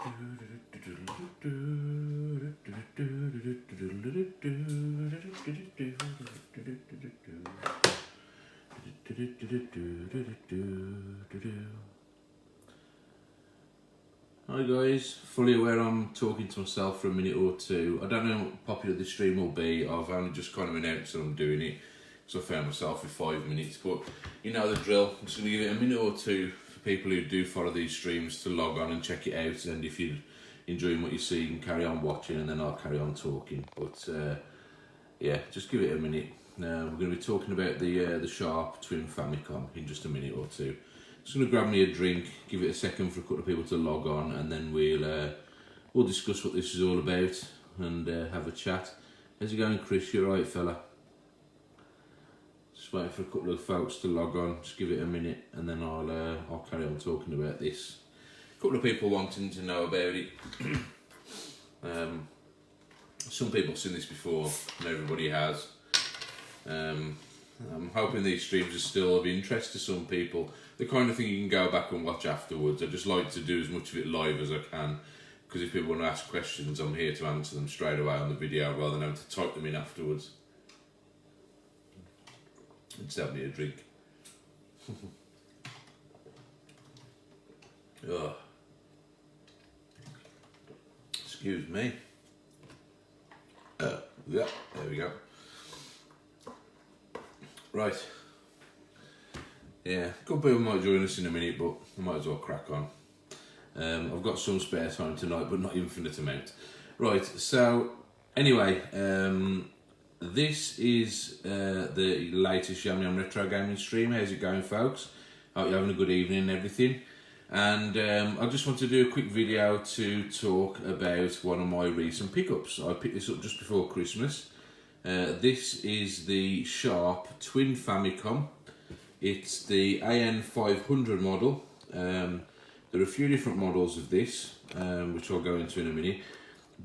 Hi guys, fully aware I'm talking to myself for a minute or two. I don't know how popular this stream will be. I've only just kind of announced that I'm doing it, so I found myself with 5 minutes, but you know the drill. I'm just going to give it a minute or two for people who do follow these streams to log on and check it out, and if you're enjoying what you see, you can carry on watching and then I'll carry on talking. But yeah, just give it a minute. We're going to be talking about the Sharp Twin Famicom in just a minute or two. Just going to grab me a drink, give it a second for a couple of people to log on, and then we'll discuss what this is all about and have a chat. How's it going, Chris? You alright, fella? Just waiting for a couple of folks to log on. Just give it a minute, and then I'll carry on talking about this. A couple of people wanting to know about it. Some people have seen this before, and everybody has. I'm hoping these streams are still of interest to some people. The kind of thing you can go back and watch afterwards. I just like to do as much of it live as I can, because if people want to ask questions, I'm here to answer them straight away on the video rather than having to type them in afterwards. Just have me a drink. Oh. Excuse me. Yeah, there we go. Right. Yeah, a couple people might join us in a minute, but I might as well crack on. I've got some spare time tonight, but not infinite amount. Right, so anyway, this is the latest YamYam retro gaming stream. How's it going, folks? Hope you're having a good evening and everything. And I just want to do a quick video to talk about one of my recent pickups. I picked this up just before Christmas. This is the Sharp Twin Famicom. It's the AN500 model. There are a few different models of this, which I'll go into in a minute.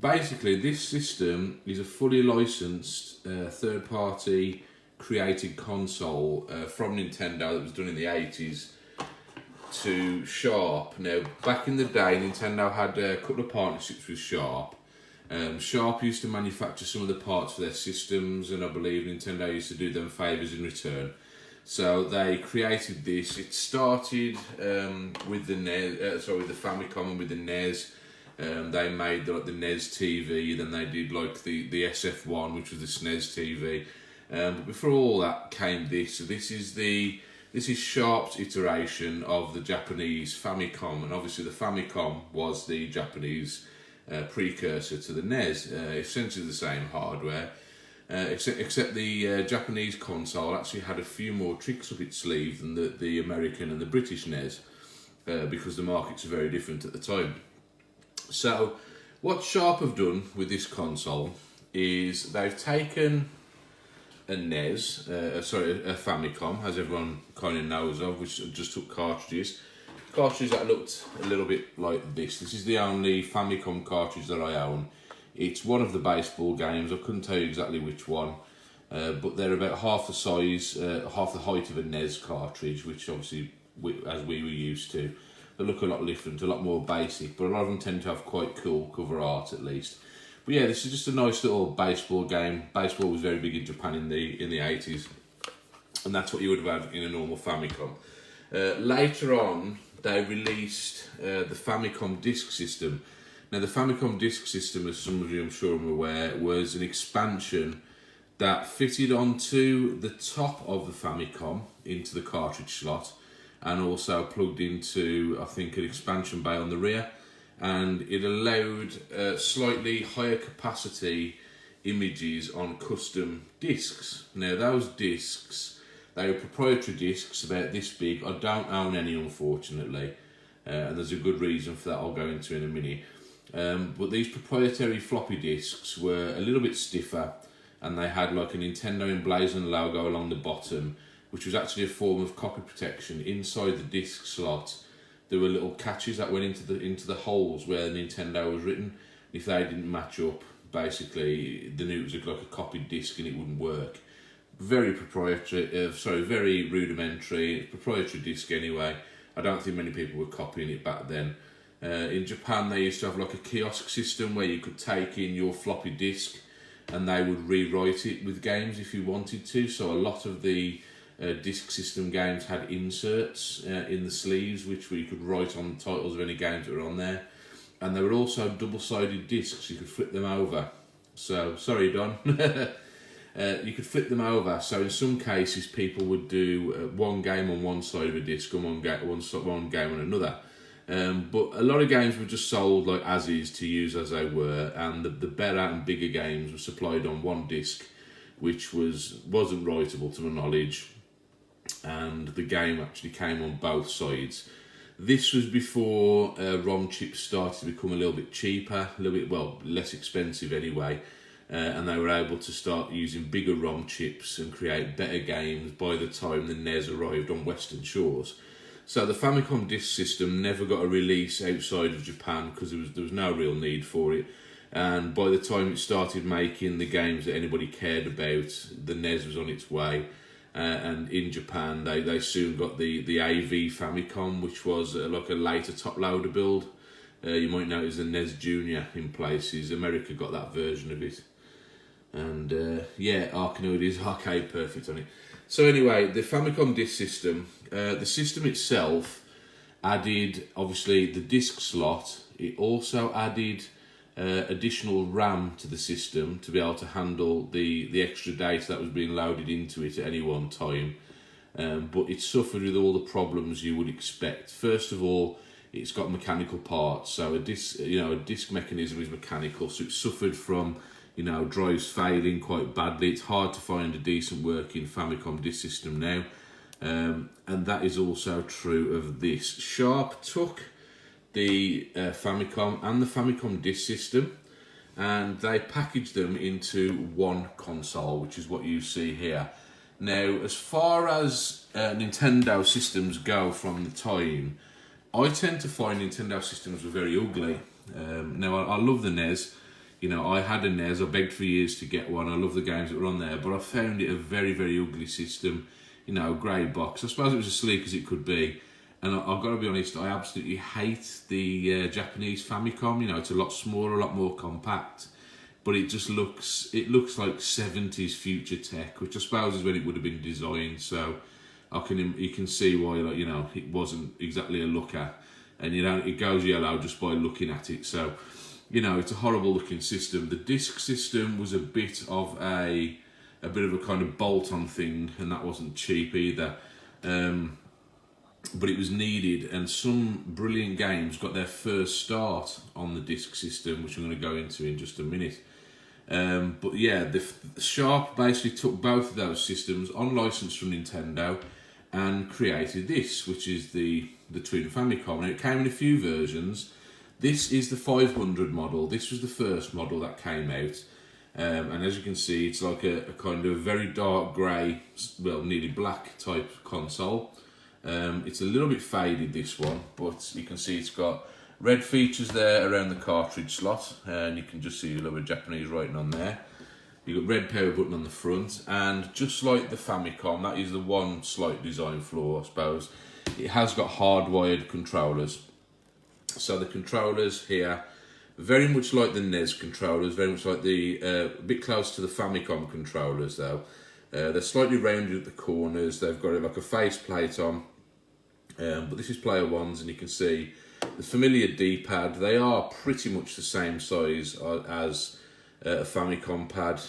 Basically, this system is a fully licensed third-party created console from Nintendo that was done in the 80s to Sharp. Now, back in the day, Nintendo had a couple of partnerships with Sharp. Sharp used to manufacture some of the parts for their systems, and I believe Nintendo used to do them favours in return. So they created this. It started with the NES, with the Famicom and with the NES. They made like the NES TV, then they did like the SF1, which was the SNES TV. But before all that came this. So this is Sharp's iteration of the Japanese Famicom, and obviously the Famicom was the Japanese precursor to the NES. Essentially the same hardware. Except the Japanese console actually had a few more tricks up its sleeve than the American and the British NES, because the markets are very different at the time. So what Sharp have done with this console is they've taken a NES, a Famicom, as everyone kind of knows of, which just took cartridges that looked a little bit like this. This is the only Famicom cartridge that I own. It's one of the baseball games. I couldn't tell you exactly which one, but they're about half the size, half the height of a NES cartridge, which obviously, as we were used to. They look a lot different, a lot more basic, but a lot of them tend to have quite cool cover art at least. But yeah, this is just a nice little baseball game. Baseball was very big in Japan in the 80s, and that's what you would have had in a normal Famicom. Later on, they released the Famicom Disk System. Now, the Famicom Disk System, as some of you I'm sure are aware, was an expansion that fitted onto the top of the Famicom into the cartridge slot, and also plugged into, I think, an expansion bay on the rear, and it allowed slightly higher capacity images on custom discs. Now, those discs, they were proprietary discs about this big. I don't own any, unfortunately, and there's a good reason for that I'll go into in a minute. But these proprietary floppy disks were a little bit stiffer, and they had like a Nintendo emblazoned logo along the bottom, which was actually a form of copy protection. Inside the disc slot, there were little catches that went into the holes where Nintendo was written. If they didn't match up, basically, they knew it was like a copied disc and it wouldn't work. Very proprietary, very rudimentary, proprietary disc anyway. I don't think many people were copying it back then. In Japan, they used to have like a kiosk system where you could take in your floppy disk and they would rewrite it with games if you wanted to. So a lot of the disk system games had inserts in the sleeves which we could write on the titles of any games that were on there. And they were also double-sided discs, you could flip them over. So, sorry Don. You could flip them over, so in some cases people would do one game on one side of a disc and one game on another. But a lot of games were just sold like as is to use as they were, and the better and bigger games were supplied on one disc, which wasn't writable to my knowledge, and the game actually came on both sides. This was before ROM chips started to become a little bit cheaper, a little bit, less expensive anyway, and they were able to start using bigger ROM chips and create better games by the time the NES arrived on Western shores. So the Famicom disk system never got a release outside of Japan because there was no real need for it. And by the time it started making the games that anybody cared about, the NES was on its way. And in Japan, they soon got the AV Famicom, which was like a later top loader build. You might know it as the NES Junior in places. America got that version of it. And yeah, Arkanoid is arcade perfect on it. So anyway, the Famicom disk system, the system itself added, obviously, the disk slot. It also added additional RAM to the system to be able to handle the extra data that was being loaded into it at any one time. But it suffered with all the problems you would expect. First of all, it's got mechanical parts. So a disk mechanism is mechanical, so it suffered from drives failing quite badly. It's hard to find a decent working Famicom disk system now, and that is also true of this. Sharp took the Famicom and the Famicom disk system and they packaged them into one console, which is what you see here. Now, as far as Nintendo systems go from the time, I tend to find Nintendo systems were very ugly. Now, I love the NES. I had a NES, I begged for years to get one, I love the games that were on there, but I found it a very, very ugly system, grey box. I suppose it was as sleek as it could be, and I've got to be honest, I absolutely hate the Japanese Famicom. It's a lot smaller, a lot more compact, but it looks like 70s future tech, which I suppose is when it would have been designed, so you can see why, it wasn't exactly a looker, and it goes yellow just by looking at it, so it's a horrible looking system. The disk system was a bit of a kind of bolt-on thing, and that wasn't cheap either. But it was needed, and some brilliant games got their first start on the disk system, which I'm going to go into in just a minute. But yeah, the Sharp basically took both of those systems on license from Nintendo and created this, which is the Twin Famicom. Now, it came in a few versions. This is the 500 model. This was the first model that came out. And as you can see, it's like a kind of very dark grey, nearly black type console. It's a little bit faded, this one, but you can see it's got red features there around the cartridge slot, and you can just see a little bit of Japanese writing on there. You've got red power button on the front, and just like the Famicom, that is the one slight design flaw, I suppose. It has got hardwired controllers. So the controllers here, very much like the NES controllers, very much like a bit close to the Famicom controllers though. They're slightly rounded at the corners, they've got like a faceplate on, but this is player ones, and you can see the familiar D-pad. They are pretty much the same size as a Famicom pad.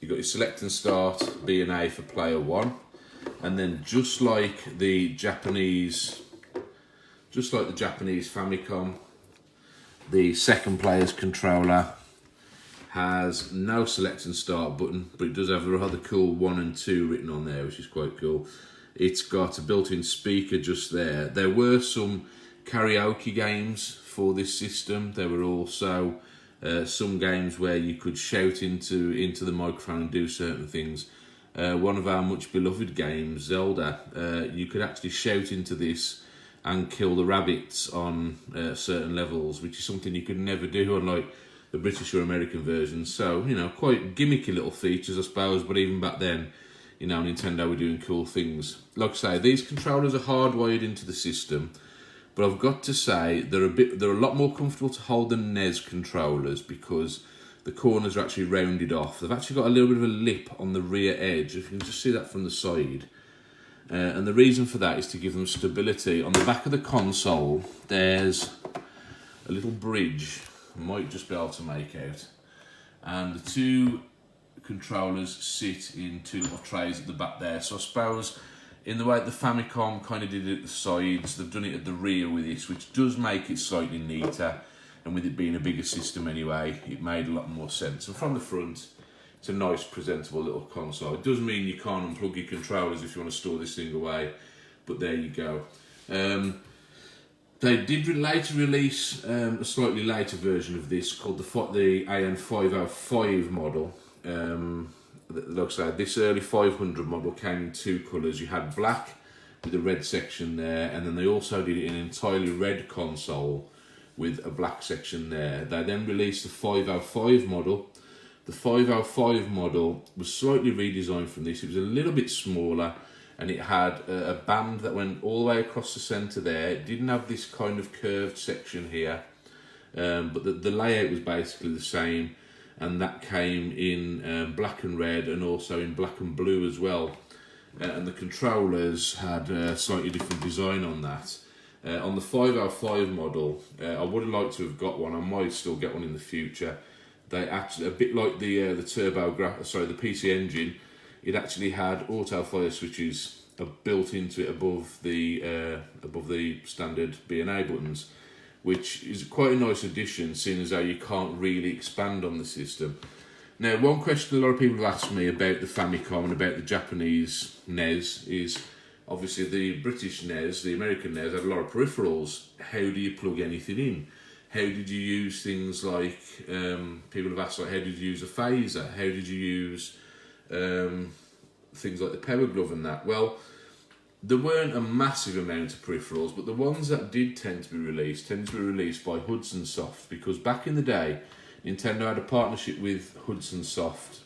You've got your select and start, B and A for player one, and then just like the Japanese Famicom, the second player's controller has no select and start button, but it does have a rather cool 1 and 2 written on there, which is quite cool. It's got a built-in speaker just there. There were some karaoke games for this system. There were also some games where you could shout into the microphone and do certain things. One of our much beloved games, Zelda, you could actually shout into this and kill the rabbits on certain levels, which is something you could never do on like the British or American versions. So, quite gimmicky little features, I suppose, but even back then, Nintendo were doing cool things. Like I say, these controllers are hardwired into the system, But I've got to say they're a lot more comfortable to hold than NES controllers because the corners are actually rounded off. They've actually got a little bit of a lip on the rear edge. If you can just see that from the side. And the reason for that is to give them stability. On the back of the console, there's a little bridge. I might just be able to make out. And the two controllers sit in two little trays at the back there. So I suppose in the way the Famicom kind of did it at the sides, they've done it at the rear with this, which does make it slightly neater. And with it being a bigger system anyway, it made a lot more sense. And from the front, it's a nice, presentable little console. It does mean you can't unplug your controllers if you want to store this thing away, but there you go. They did later release a slightly later version of this called the AN505 model. Like I said, this early 500 model came in two colours. You had black with a red section there, and then they also did it in an entirely red console with a black section there. They then released the 505 model. The 505 model was slightly redesigned from this. It was a little bit smaller, and it had a band that went all the way across the centre there. It didn't have this kind of curved section here, but the layout was basically the same, and that came in black and red and also in black and blue as well. And the controllers had a slightly different design on that. On the 505 model, I would have liked to have got one. I might still get one in the future. They actually, a bit like the the PC Engine, it actually had auto fire switches built into it above the standard B&A buttons, which is quite a nice addition, seeing as though you can't really expand on the system. Now, one question a lot of people have asked me about the Famicom and about the Japanese NES is, obviously the British NES, the American NES, had a lot of peripherals. How do you plug anything in? How did you use things like, people have asked, like, how did you use a phaser? How did you use things like the Power Glove and that? Well, there weren't a massive amount of peripherals, but the ones that did tend to be released by Hudson Soft, because back in the day, Nintendo had a partnership with Hudson Soft,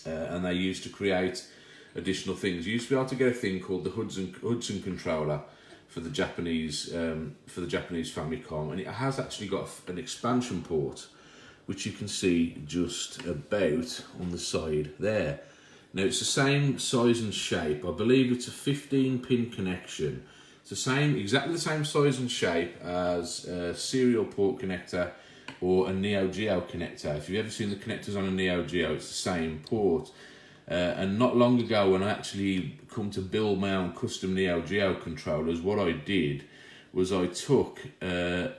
and they used to create additional things. You used to be able to get a thing called the Hudson controller for the Japanese Famicom, and it has actually got an expansion port, which you can see just about on the side there. Now it's the same size and shape. I believe it's a 15-pin connection. It's exactly the same size and shape as a serial port connector or a Neo Geo connector. If you've ever seen the connectors on a Neo Geo, it's the same port. And not long ago, when I actually come to build my own custom Neo Geo controllers, what I did was I took a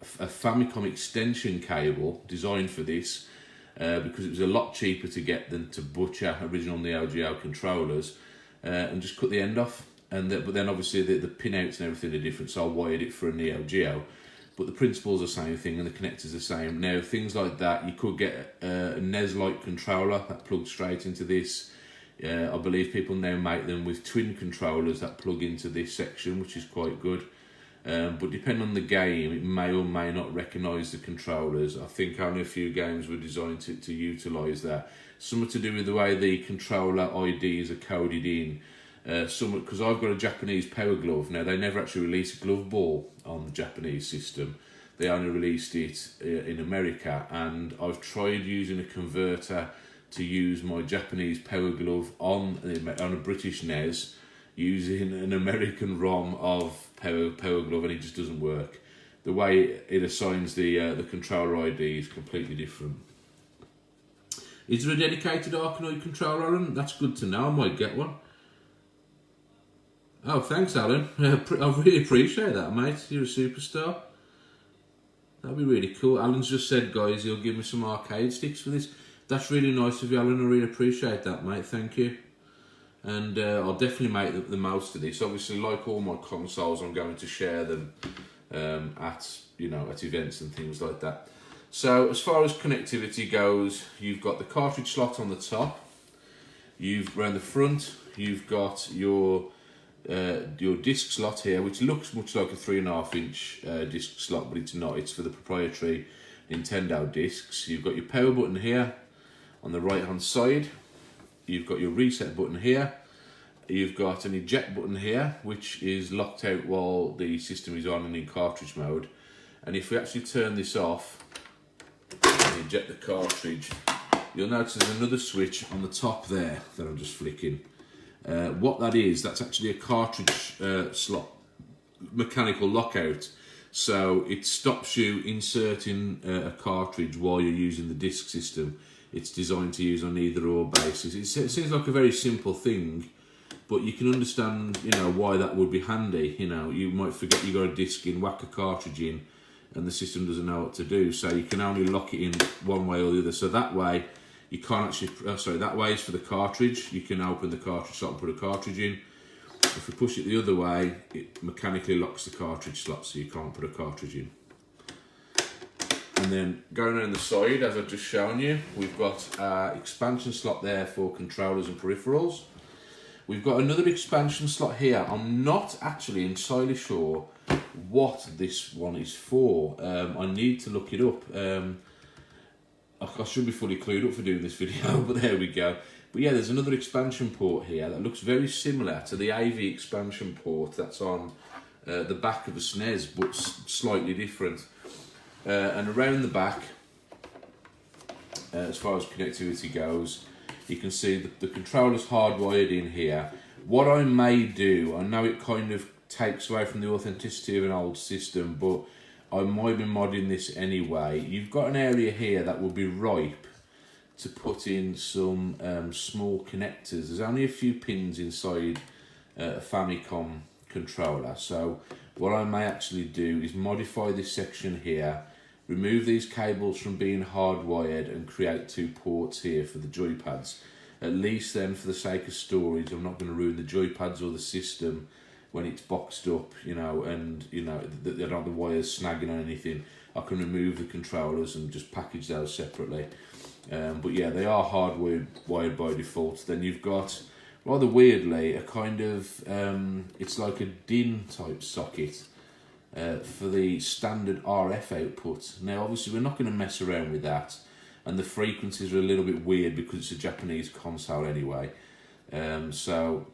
Famicom extension cable designed for this, because it was a lot cheaper to get than to butcher original Neo Geo controllers, and just cut the end off. But then obviously the pinouts and everything are different, so I wired it for a Neo Geo. But the principle's the same thing and the connector's the same. Now, things like that, you could get a NES-like controller that plugs straight into this. I believe people now make them with twin controllers that plug into this section, which is quite good. But depending on the game, it may or may not recognise the controllers. I think only a few games were designed to utilise that. Something to do with the way the controller IDs are coded in. Because I've got a Japanese Power Glove. Now, they never actually released a glove ball on the Japanese system. They only released it in America, and I've tried using a converter to use my Japanese Power Glove on a British NES using an American ROM of Power Glove, and it just doesn't work. The way it assigns the controller ID is completely different. Is there a dedicated Arkanoid controller, Alan? That's good to know. I might get one. Oh, thanks, Alan. I really appreciate that, mate. You're a superstar. That'd be really cool. Alan's just said, guys, he'll give me some arcade sticks for this. That's really nice of you, Alan. I really appreciate that, mate. Thank you. And I'll definitely make the most of this. Obviously, like all my consoles, I'm going to share them at events and things like that. So, as far as connectivity goes, you've got the cartridge slot on the top. Around the front, you've got your disc slot here, which looks much like a 3.5-inch disc slot, but it's not. It's for the proprietary Nintendo discs. You've got your power button here on the right hand side. You've got your reset button here, You've got an eject button here, which is locked out while the system is on and in cartridge mode. And if we actually turn this off and eject the cartridge, you'll notice there's another switch on the top there that I'm just flicking. What that is, that's actually a cartridge slot mechanical lockout. So it stops you inserting a cartridge while you're using the disk system. It's designed to use on either or basis. It seems like a very simple thing, but you can understand, you know, why that would be handy. You know, you might forget you got a disc in, whack a cartridge in, and the system doesn't know what to do. So you can only lock it in one way or the other. So that way, you can't actually. That way is for the cartridge. You can open the cartridge slot and put a cartridge in. If we push it the other way, it mechanically locks the cartridge slot, so you can't put a cartridge in. And then going around the side, as I've just shown you, we've got an expansion slot there for controllers and peripherals. We've got another expansion slot here. I'm not actually entirely sure what this one is for. I need to look it up. I should be fully clued up for doing this video, but there we go. But yeah, there's another expansion port here that looks very similar to the AV expansion port that's on the back of a SNES, but slightly different. And around the back, as far as connectivity goes, you can see the controller's hardwired in here. What I may do, I know it kind of takes away from the authenticity of an old system, but I might be modding this anyway. You've got an area here that will be ripe to put in some small connectors. There's only a few pins inside a Famicom controller, so what I may actually do is modify this section here, remove these cables from being hardwired and create two ports here for the joypads. At least then, for the sake of storage, I'm not going to ruin the joypads or the system when it's boxed up, you know, and you know, I don't have the wires snagging on anything. I can remove the controllers and just package those separately. But yeah, they are hardwired by default. Then you've got, rather weirdly, a kind of, it's like a DIN type socket for the standard RF output. Now obviously we're not going to mess around with that, and the frequencies are a little bit weird because it's a Japanese console anyway, so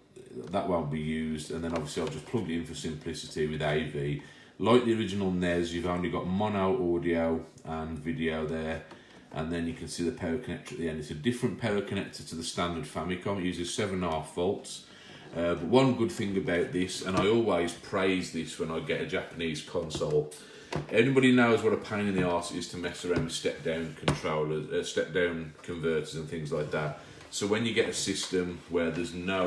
that won't be used. And then obviously I'll just plug it in for simplicity with AV. Like the original NES, you've only got mono audio and video there, and then you can see the power connector at the end. It's a different power connector to the standard Famicom. It uses 7.5 volts. But one good thing about this, and I always praise this when I get a Japanese console, everybody knows what a pain in the arse it is to mess around with step-down controllers, step-down converters and things like that. So when you get a system where there's no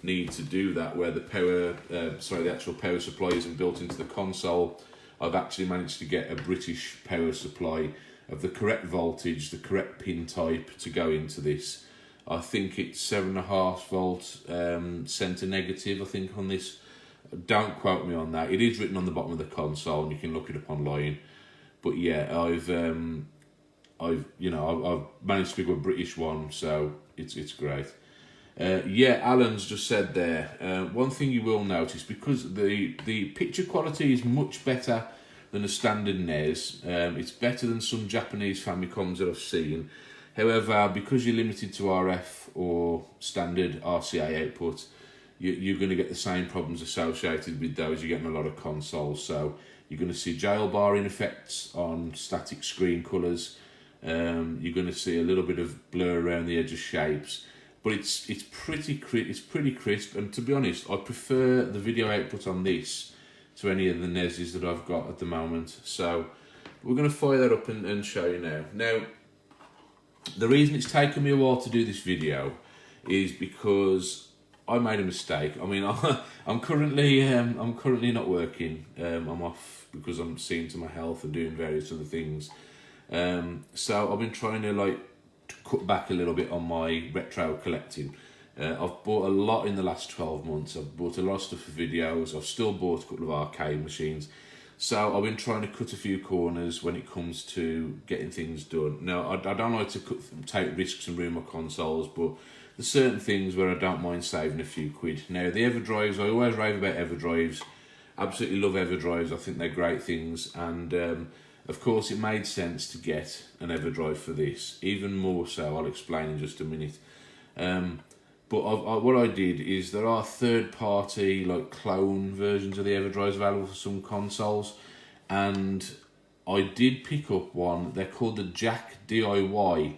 need to do that, where the power, the actual power supply isn't built into the console, I've actually managed to get a British power supply of the correct voltage, the correct pin type to go into this. I think it's 7.5 volt centre negative, I think, on this. Don't quote me on that. It is written on the bottom of the console and you can look it up online. But yeah, I've managed to pick up a British one, so it's great. Yeah, Alan's just said there, one thing you will notice, because the picture quality is much better than a standard NES. It's better than some Japanese Famicoms that I've seen. However, because you're limited to RF or standard RCA output, you're going to get the same problems associated with those you're getting a lot of consoles. So you're going to see jailbarring effects on static screen colours. You're going to see a little bit of blur around the edge of shapes. But it's pretty crisp, and to be honest, I prefer the video output on this to any of the NESs that I've got at the moment. So we're going to fire that up and show you now. Now, the reason it's taken me a while to do this video is because I made a mistake. I mean, I'm currently not working. I'm off because I'm seeing to my health and doing various other things. So I've been trying to cut back a little bit on my retro collecting. I've bought a lot in the last 12 months. I've bought a lot of stuff for videos. I've still bought a couple of arcade machines. So I've been trying to cut a few corners when it comes to getting things done. Now, I don't like to take risks and ruin my consoles, but there's certain things where I don't mind saving a few quid. Now, the Everdrives, I always rave about Everdrives. Absolutely love Everdrives. I think they're great things. And of course, it made sense to get an Everdrive for this. Even more so, I'll explain in just a minute. But what I did is there are third-party like clone versions of the Everdrive available for some consoles, and I did pick up one. They're called the Jack DIY.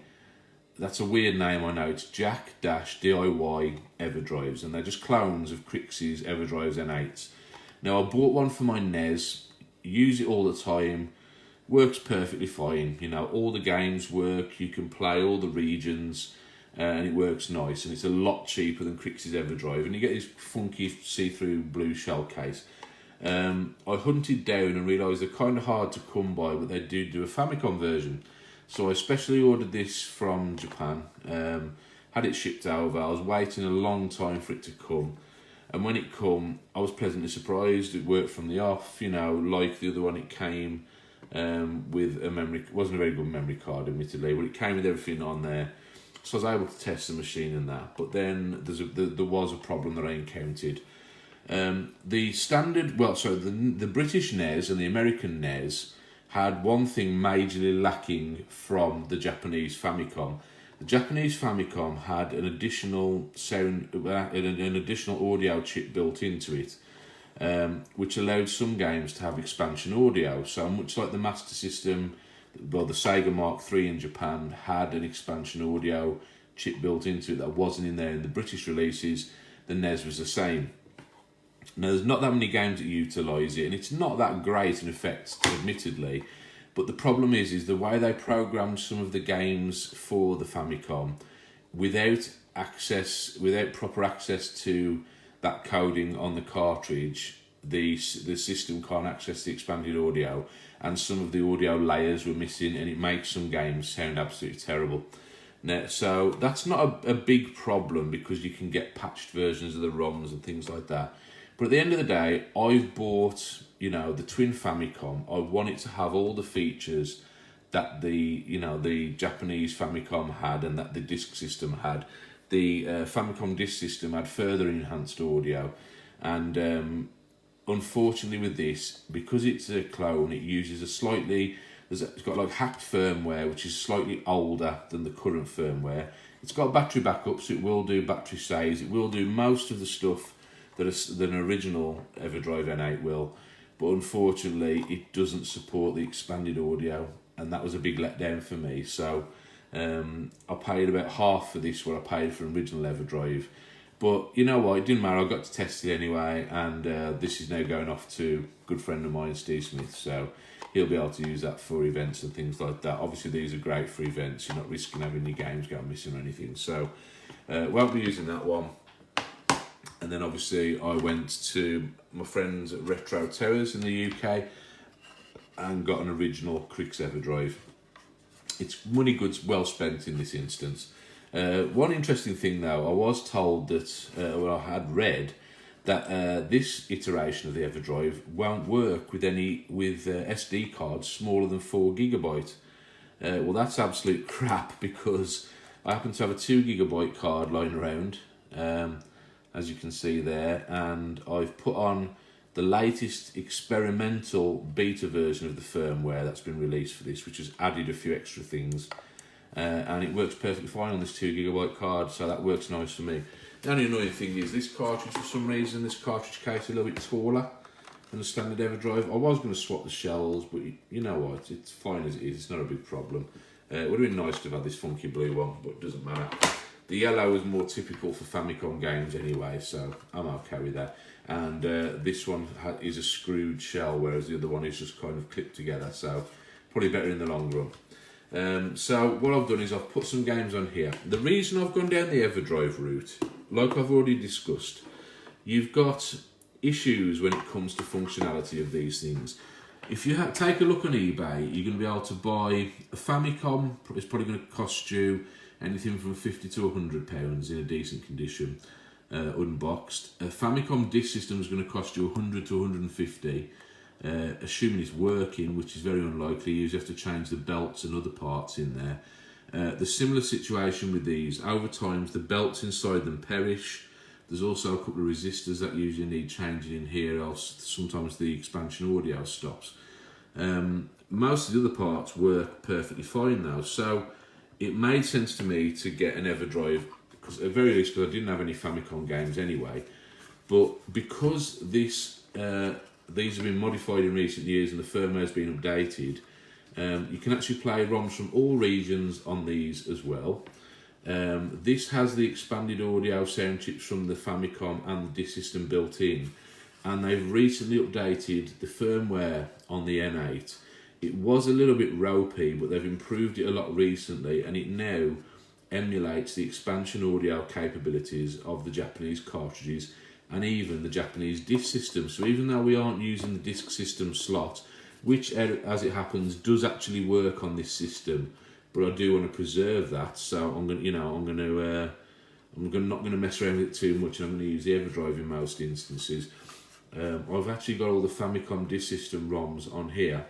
That's a weird name, I know. It's Jack-DIY Everdrives, and they're just clones of Crix's Everdrives N8s. Now, I bought one for my NES, use it all the time, works perfectly fine. You know, all the games work, you can play all the regions, and it works nice, and it's a lot cheaper than Crix's Everdrive, and you get this funky see-through blue shell case. I hunted down and realised they're kind of hard to come by, but they do a Famicom version. So I specially ordered this from Japan, had it shipped over. I was waiting a long time for it to come, and when it come, I was pleasantly surprised. It worked from the off, you know, like the other one. It came with a memory. It wasn't a very good memory card, admittedly, but it came with everything on there. So I was able to test the machine and that, but then there was a problem that I encountered. The standard, the British NES and the American NES had one thing majorly lacking from the Japanese Famicom. The Japanese Famicom had an additional an additional audio chip built into it, which allowed some games to have expansion audio. So much like the Master System, well, the Sega Mark III in Japan had an expansion audio chip built into it that wasn't in there in the British releases. The NES was the same. Now, there's not that many games that utilise it, and it's not that great in effect, admittedly. But the problem is the way they programmed some of the games for the Famicom, without proper access to that coding on the cartridge, the system can't access the expanded audio, and some of the audio layers were missing, and it makes some games sound absolutely terrible. Now, so that's not a big problem because you can get patched versions of the ROMs and things like that. But at the end of the day, I've bought, you know, the twin Famicom. I want it to have all the features that the Japanese Famicom had and that the disk system had. The Famicom disk system had further enhanced audio, and unfortunately with this, because it's a clone, it uses it's got like hacked firmware, which is slightly older than the current firmware. It's got battery backup, so it will do battery saves. It will do most of the stuff that an original Everdrive N8 will, but unfortunately it doesn't support the expanded audio, and that was a big letdown for me. So I paid about half for this what I paid for original Everdrive. But you know what, it didn't matter, I got to test it anyway, and this is now going off to a good friend of mine, Steve Smith, so he'll be able to use that for events and things like that. Obviously these are great for events, you're not risking having your games go missing or anything, so won't be using that one. And then obviously I went to my friends at Retro Towers in the UK and got an original Crix Everdrive. It's money good, well spent in this instance. One interesting thing though, I was told that, I had read that this iteration of the Everdrive won't work with SD cards smaller than 4GB. Well, that's absolute crap, because I happen to have a 2GB card lying around, as you can see there, and I've put on the latest experimental beta version of the firmware that's been released for this, which has added a few extra things. And it works perfectly fine on this 2GB card, so that works nice for me. The only annoying thing is this cartridge, for some reason, this cartridge case is a little bit taller than the standard Everdrive. I was going to swap the shells, but you know what, it's fine as it is, it's not a big problem. It would have been nice to have had this funky blue one, but it doesn't matter. The yellow is more typical for Famicom games anyway, so I'm okay with that. And this one is a screwed shell, whereas the other one is just kind of clipped together, so probably better in the long run. So what I've done is I've put some games on here. The reason I've gone down the Everdrive route, like I've already discussed, you've got issues when it comes to functionality of these things. If you take a look on eBay, you're going to be able to buy a Famicom. It's probably going to cost you anything from £50 to £100 in a decent condition, unboxed. A Famicom disk system is going to cost you £100 to £150. Assuming it's working, which is very unlikely, you have to change the belts and other parts in there. The similar situation with these, over time the belts inside them perish. There's also a couple of resistors that usually need changing in here, else sometimes the expansion audio stops. Most of the other parts work perfectly fine though, so it made sense to me to get an Everdrive because at the very least, because I didn't have any Famicom games anyway. But because these have been modified in recent years and the firmware has been updated, you can actually play ROMs from all regions on these as well. This has the expanded audio sound chips from the Famicom and the disc system built in, and they've recently updated the firmware on the N8. It was a little bit ropey, but they've improved it a lot recently, and it now emulates the expansion audio capabilities of the Japanese cartridges and even the Japanese disc system. So even though we aren't using the disc system slot, which, as it happens, does actually work on this system, but I do want to preserve that. So I'm going, not going to mess around with it too much, and I'm going to use the Everdrive in most instances. I've actually got all the Famicom disc system ROMs on here,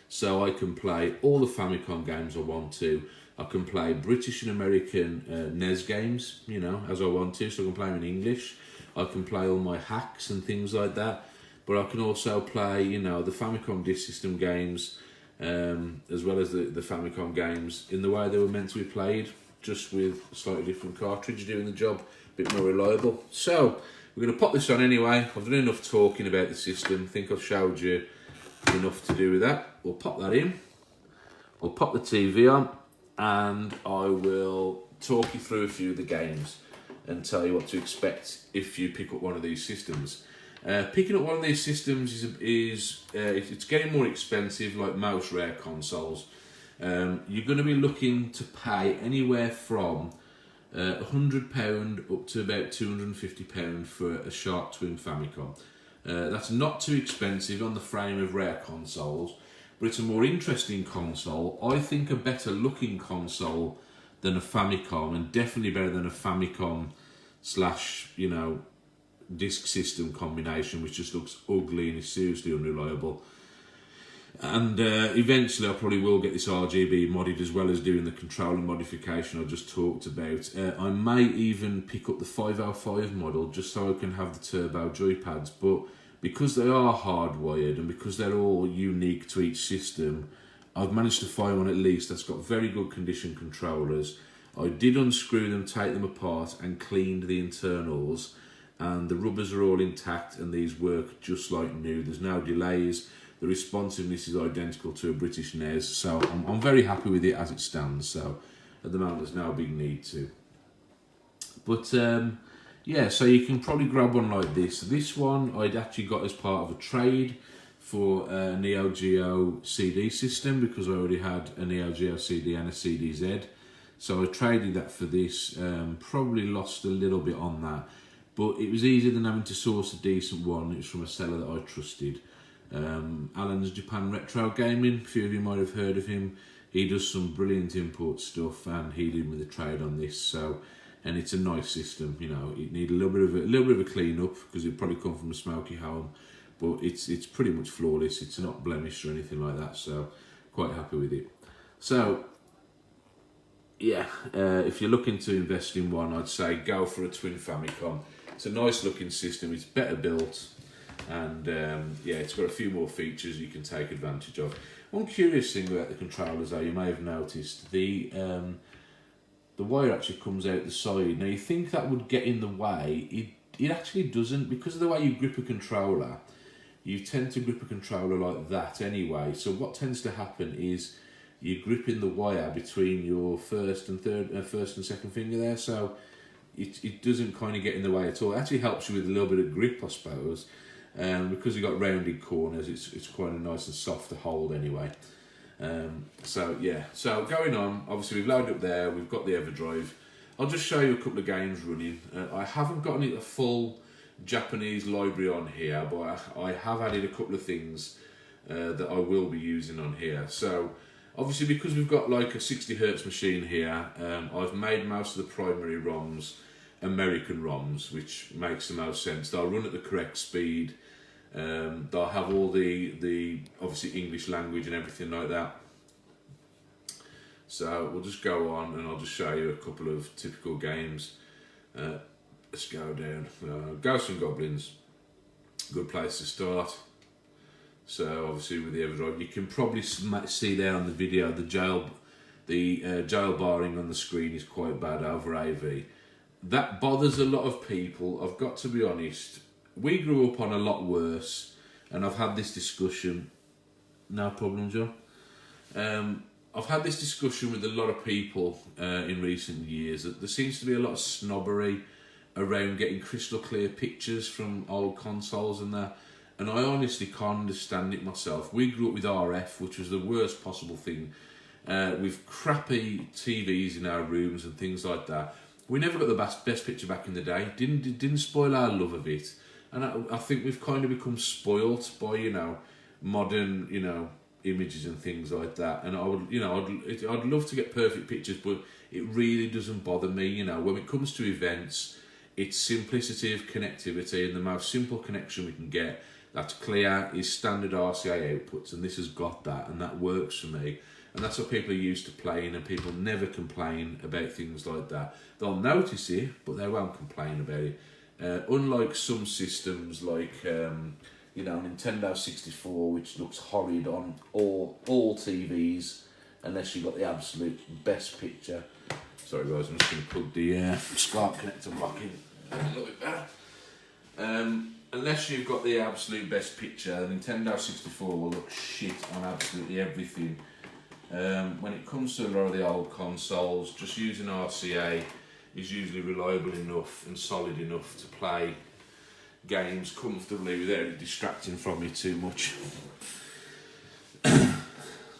so I can play all the Famicom games I want to. I can play British and American NES games, as I want to, so I can play them in English. I can play all my hacks and things like that, but I can also play, the Famicom disc system games, as well as the Famicom games in the way they were meant to be played, just with a slightly different cartridge doing the job, a bit more reliable. So, we're going to pop this on anyway. I've done enough talking about the system. I think I've showed you enough to do with that. We'll pop that in. We'll pop the TV on, and I will talk you through a few of the games and tell you what to expect if you pick up one of these systems. Picking up one of these systems is it's getting more expensive, like most rare consoles. You're going to be looking to pay anywhere from £100 up to about £250 for a Shark Twin Famicom. That's not too expensive on the frame of rare consoles, but it's a more interesting console. I think a better looking console than a Famicom, and definitely better than a Famicom / disc system combination, which just looks ugly and is seriously unreliable. And eventually I probably will get this RGB modded, as well as doing the controller modification I just talked about. I may even pick up the 505 model just so I can have the turbo joypads, but because they are hardwired and because they're all unique to each system, I've managed to find one at least that's got very good condition controllers. I did unscrew them, take them apart and cleaned the internals, and the rubbers are all intact and these work just like new. There's no delays. The responsiveness is identical to a British NES, so I'm very happy with it as it stands. So at the moment there's no big need to. But yeah, so you can probably grab one like this. This one I'd actually got as part of a trade for a Neo Geo CD system, because I already had a Neo Geo CD and a CDZ. So I traded that for this, probably lost a little bit on that, but it was easier than having to source a decent one. It was from a seller that I trusted. Alan's Japan Retro Gaming, a few of you might have heard of him. He does some brilliant import stuff, and he did me the trade on this. So, and it's a nice system. It need a little bit of a clean up because it probably come from a smoky home, but it's pretty much flawless. It's not blemished or anything like that. So, quite happy with it. So, yeah, if you're looking to invest in one, I'd say go for a Twin Famicom. It's a nice looking system. It's better built. And yeah, it's got a few more features you can take advantage of. One curious thing about the controllers, though, you may have noticed, the wire actually comes out the side. Now, you think that would get in the way. It actually doesn't, because of the way you grip a controller. You tend to grip a controller like that anyway. So what tends to happen is you're gripping the wire between your first and second finger there. So it doesn't kind of get in the way at all. It actually helps you with a little bit of grip, I suppose. Because you've got rounded corners, it's quite a nice and soft to hold anyway. So yeah, so going on, obviously we've loaded up there, we've got the Everdrive. I'll just show you a couple of games running. I haven't got a full Japanese library on here, but I have added a couple of things that I will be using on here. So obviously, because we've got like a 60Hz machine here, I've made most of the primary ROMs American ROMs, which makes the most sense. They'll run at the correct speed. They'll have all the obviously English language and everything like that. So we'll just go on and I'll just show you a couple of typical games. Let's go down. Ghosts and Goblins, good place to start. So obviously with the Everdrive, you can probably see there on the video the the jailbarring on the screen is quite bad over AV. That bothers a lot of people. I've got to be honest. We grew up on a lot worse, and I've had this discussion. No problem, John. I've had this discussion with a lot of people in recent years that there seems to be a lot of snobbery around getting crystal clear pictures from old consoles and that. And I honestly can't understand it myself. We grew up with RF, which was the worst possible thing, with crappy TVs in our rooms and things like that. We never got the best picture back in the day. Didn't spoil our love of it. And I think we've kind of become spoilt by, modern, images and things like that. And I would, I'd love to get perfect pictures, but it really doesn't bother me. When it comes to events, it's simplicity of connectivity, and the most simple connection we can get that's clear is standard RCA outputs, and this has got that, and that works for me. And that's what people are used to playing, and people never complain about things like that. They'll notice it, but they won't complain about it. Unlike some systems like Nintendo 64, which looks horrid on all TVs, unless you've got the absolute best picture. Sorry guys, I'm just going to plug the SCART connector block in a little bit better. Unless you've got the absolute best picture, the Nintendo 64 will look shit on absolutely everything. When it comes to a lot of the old consoles, just using RCA is usually reliable enough and solid enough to play games comfortably without it distracting from you too much.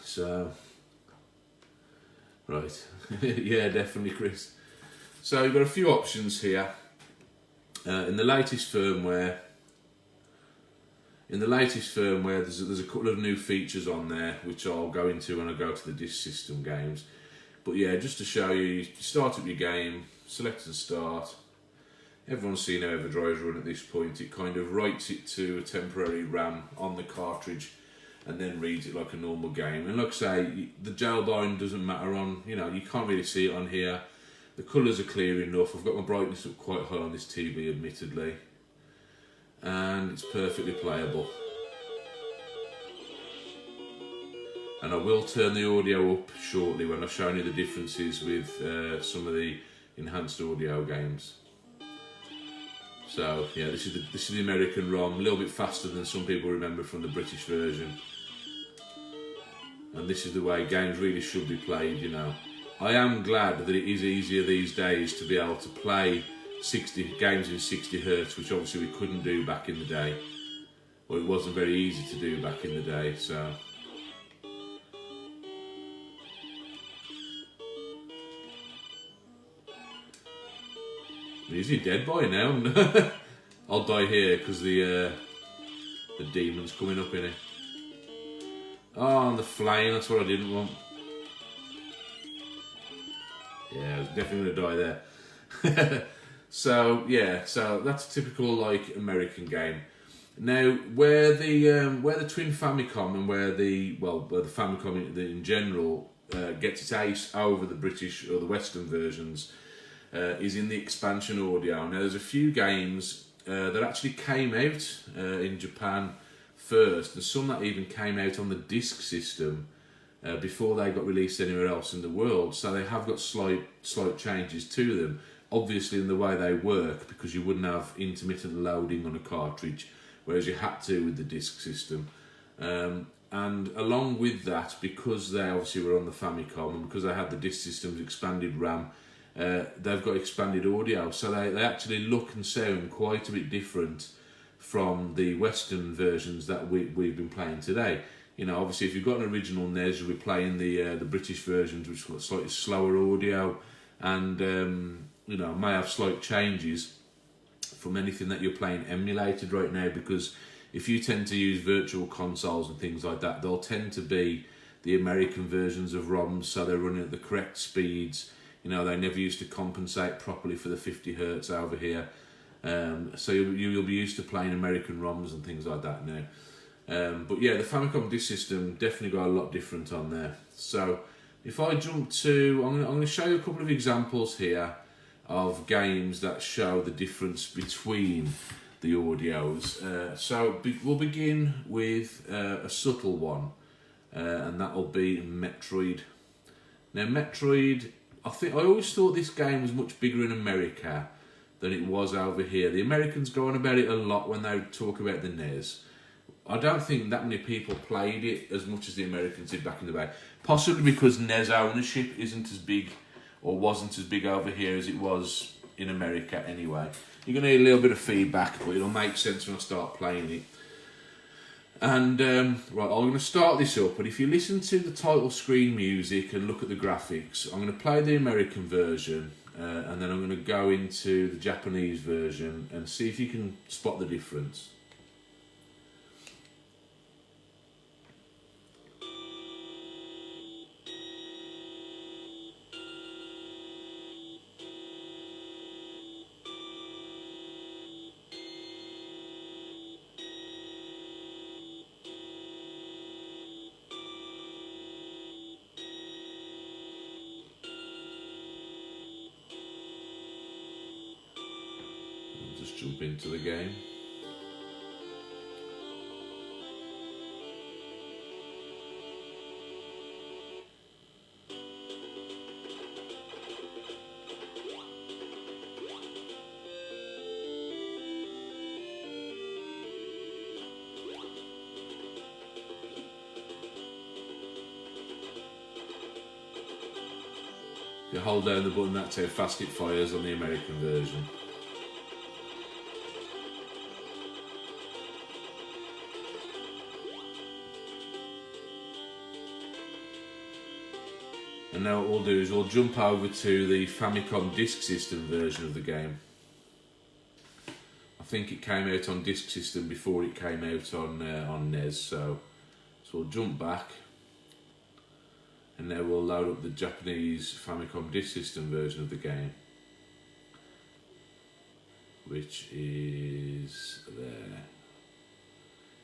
So, right, yeah, definitely, Chris. So you've got a few options here. In the latest firmware, there's a couple of new features on there which I'll go into when I go to the disk system games. But yeah, just to show you, you start up your game, select and start. Everyone's seen how Everdrive run at this point. It kind of writes it to a temporary RAM on the cartridge and then reads it like a normal game. And like I say, the jailbarring doesn't matter on, you can't really see it on here. The colours are clear enough. I've got my brightness up quite high on this TV, admittedly. And it's perfectly playable. And I will turn the audio up shortly when I've shown you the differences with some of the enhanced audio games. So yeah, this is the American ROM, a little bit faster than some people remember from the British version. And this is the way games really should be played, I am glad that it is easier these days to be able to play 60 games in 60 Hz, which obviously we couldn't do back in the day. Or it wasn't very easy to do back in the day, so. Is he dead by now? I'll die here because the demon's coming up in it. Oh, and the flame, that's what I didn't want. Yeah, I was definitely going to die there. So, yeah, so that's a typical, American game. Now, where the Twin Famicom and where the Famicom in general gets its ace over the British or the Western versions is in the expansion audio. Now, there's a few games that actually came out in Japan first, and some that even came out on the disk system before they got released anywhere else in the world. So they have got slight changes to them, obviously in the way they work, because you wouldn't have intermittent loading on a cartridge, whereas you had to with the disk system. And along with that, because they obviously were on the Famicom and because they had the disk system's expanded RAM, they've got expanded audio, so they actually look and sound quite a bit different from the Western versions that we've been playing today. Obviously, if you've got an original NES, you'll be playing the British versions, which got slightly slower audio and may have slight changes from anything that you're playing emulated right now. Because if you tend to use virtual consoles and things like that, they'll tend to be the American versions of ROMs, so they're running at the correct speeds. They never used to compensate properly for the 50 Hz over here. So you'll be used to playing American ROMs and things like that now. But yeah, the Famicom disk system definitely got a lot different on there. So if I jump to, I'm going to show you a couple of examples here of games that show the difference between the audios. We'll begin with a subtle one, and that will be Metroid. Now Metroid, I always thought this game was much bigger in America than it was over here. The Americans go on about it a lot when they talk about the NES. I don't think that many people played it as much as the Americans did back in the day. Possibly because NES ownership isn't as big, or wasn't as big over here as it was in America anyway. You're going to hear a little bit of feedback, but it'll make sense when I start playing it. And, right, I'm going to start this up, but if you listen to the title screen music and look at the graphics, I'm going to play the American version, and then I'm going to go into the Japanese version and see if you can spot the difference. Just jump into the game. If you hold down the button, that's how fast it fires on the American version. And now what we'll do is we'll jump over to the Famicom Disk System version of the game. I think it came out on Disk System before it came out on NES, so we'll jump back. And now we'll load up the Japanese Famicom Disk System version of the game, which is there.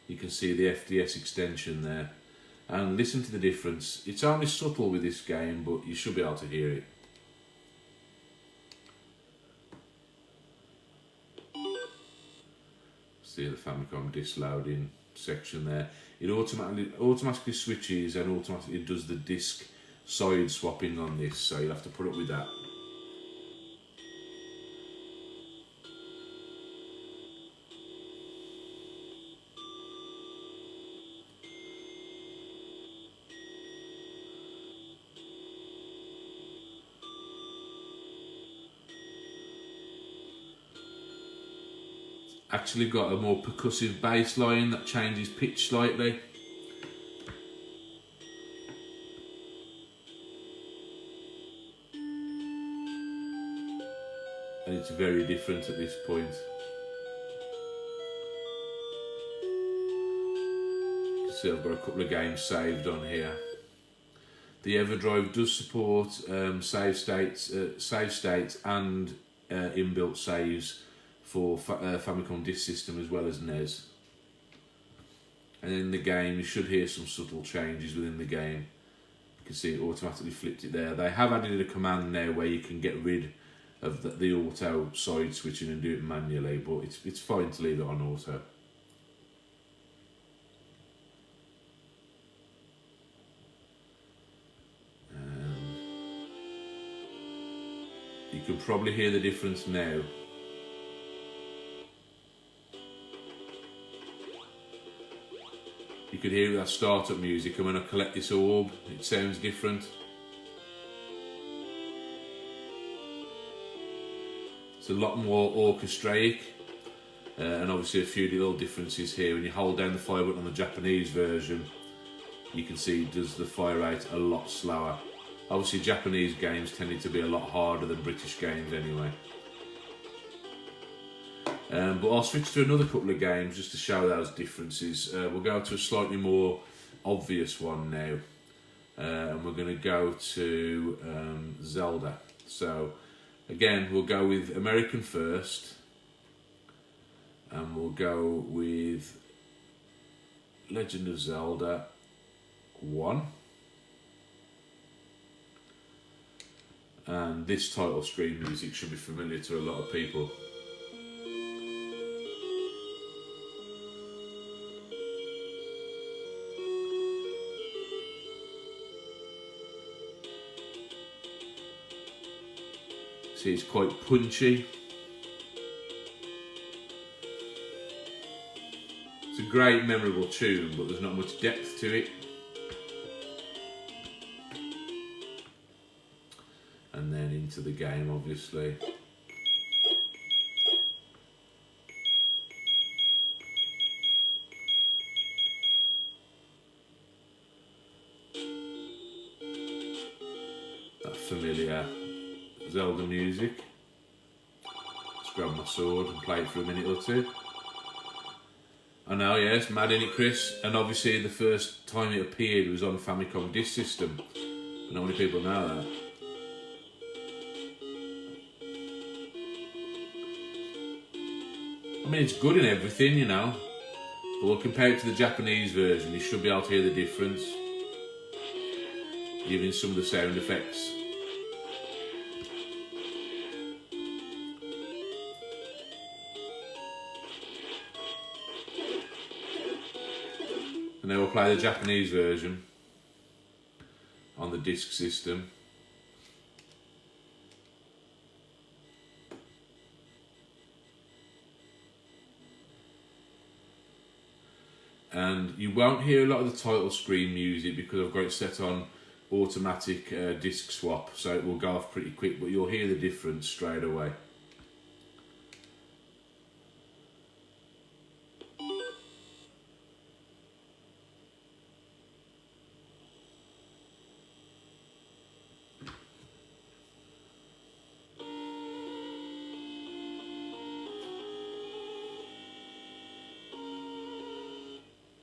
You can see the FDS extension there, and listen to the difference. It's only subtle with this game, but you should be able to hear it. See the Famicom disc loading section there. It automatically switches and automatically does the disc side swapping on this, so you'll have to put up with that. Actually got a more percussive bass line that changes pitch slightly. And it's very different at this point. You can see I've got a couple of games saved on here. The Everdrive does support save states and inbuilt saves for Famicom Disk System as well as NES. And in the game you should hear some subtle changes within the game. You can see it automatically flipped it there. They have added a command now where you can get rid of the auto side switching and do it manually, but it's fine to leave it on auto. You can probably hear the difference now. You could hear that startup music, and when I collect this orb, it sounds different. It's a lot more orchestraic, and obviously a few little differences here. When you hold down the fire button on the Japanese version, you can see it does the fire rate a lot slower. Obviously Japanese games tended to be a lot harder than British games anyway. But I'll switch to another couple of games just to show those differences. We'll go to a slightly more obvious one now, and we're going to go to Zelda. So again, we'll go with American first, and we'll go with Legend of Zelda 1. And this title screen music should be familiar to a lot of people. See, it's quite punchy. It's a great, memorable tune, but there's not much depth to it. And then into the game, obviously. That familiar Zelda music. Let's grab my sword and play it for a minute or two. I know, yes, mad in it, Chris. And obviously the first time it appeared was on Famicom disk system. But not many people know that. I mean, it's good in everything, you know. But we'll compare it to the Japanese version. You should be able to hear the difference. Even in some of the sound effects. And then we'll play the Japanese version on the disc system. And you won't hear a lot of the title screen music because I've got it set on automatic disc swap, so it will go off pretty quick, but you'll hear the difference straight away.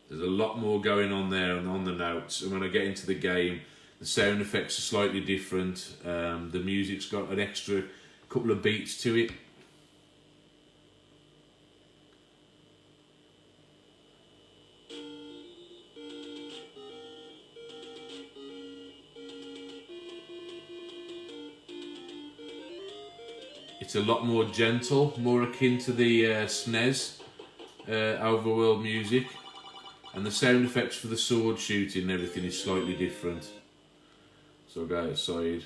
There's a lot more going on there and on the notes, and when I get into the game, the sound effects are slightly different. The music's got an extra couple of beats to it. It's a lot more gentle, more akin to the SNES overworld music. And the sound effects for the sword shooting and everything is slightly different. So I'll go outside.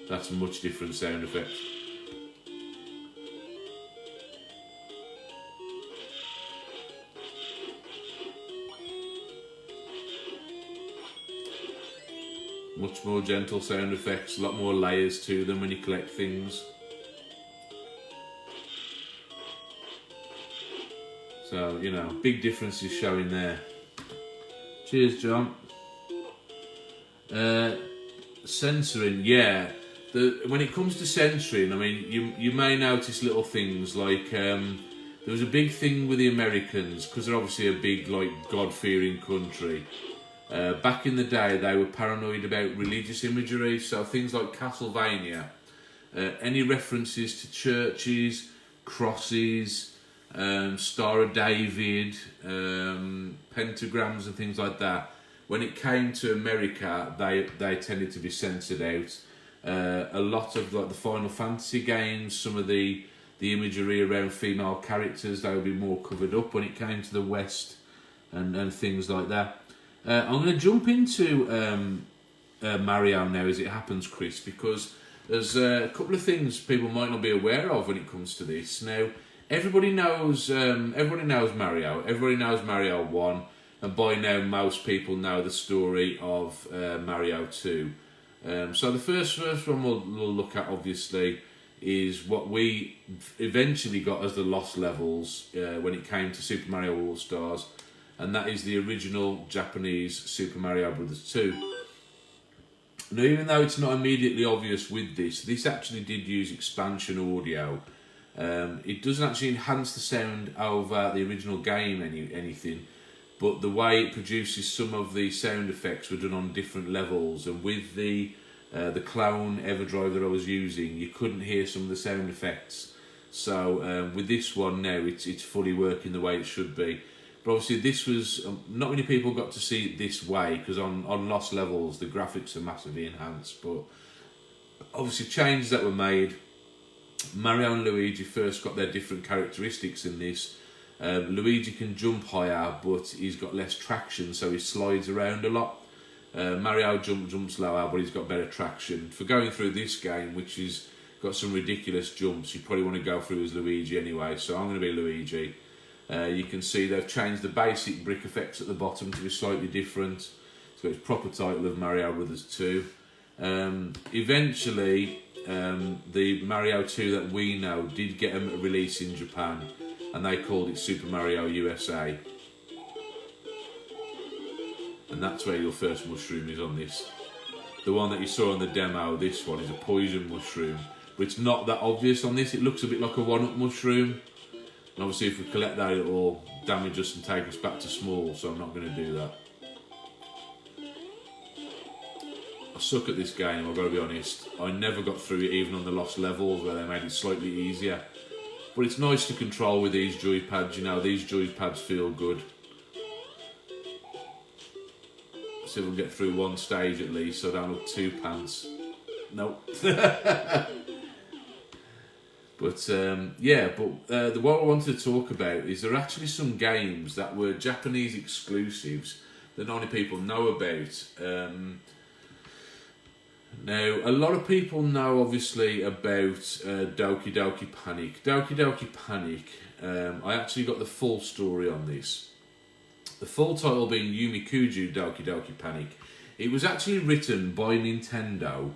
That's a much different sound effect. Much more gentle sound effects, a lot more layers to them when you collect things. So, you know, big differences showing there. Cheers, John. Censoring, yeah. When it comes to censoring, I mean, you may notice little things like there was a big thing with the Americans because they're obviously a big, like, God-fearing country. Back in the day, they were paranoid about religious imagery, so things like Castlevania, any references to churches, crosses, Star of David, pentagrams and things like that. When it came to America, they tended to be censored out. A lot of like the Final Fantasy games, some of the imagery around female characters, they would be more covered up when it came to the West and things like that. I'm going to jump into Mario now as it happens, Chris, because there's a couple of things people might not be aware of when it comes to this. Now, everybody knows Mario. Everybody knows Mario 1, and by now most people know the story of Mario 2. So the first one we'll look at, obviously, is what we eventually got as the lost levels when it came to Super Mario All-Stars, and that is the original Japanese Super Mario Bros. 2. Now, even though it's not immediately obvious with this actually did use expansion audio. It doesn't actually enhance the sound over the original game anything, but the way it produces some of the sound effects were done on different levels, and with the clone Everdrive that I was using, you couldn't hear some of the sound effects. So with this one now, it's fully working the way it should be. But obviously this was, not many people got to see it this way, because on Lost Levels the graphics are massively enhanced, but obviously changes that were made. Mario and Luigi first got their different characteristics in this. Luigi can jump higher, but he's got less traction, so he slides around a lot. Mario jumps lower, but he's got better traction. For going through this game, which is got some ridiculous jumps, you probably want to go through as Luigi anyway, so I'm going to be Luigi. You can see they've changed the basic brick effects at the bottom to be slightly different. It's got its proper title of Mario Brothers 2. Eventually, the Mario 2 that we know did get a release in Japan, and they called it Super Mario USA. And that's where your first mushroom is on this. The one that you saw on the demo, this one, is a poison mushroom. But it's not that obvious on this. It looks a bit like a one-up mushroom. And obviously if we collect that, it will damage us and take us back to small, so I'm not going to do that. I suck at this game, I've got to be honest. I never got through it even on the lost levels where they made it slightly easier. But it's nice to control with these joypads, you know, these joypads feel good. See if we'll get through one stage at least so I don't look too pants. Nope. But yeah, but what I wanted to talk about is there are actually some games that were Japanese exclusives that not many people know about. Now, a lot of people know obviously about Doki Doki Panic. Doki Doki Panic, I actually got the full story on this. The full title being Yumikuju Doki Doki Panic. It was actually written by Nintendo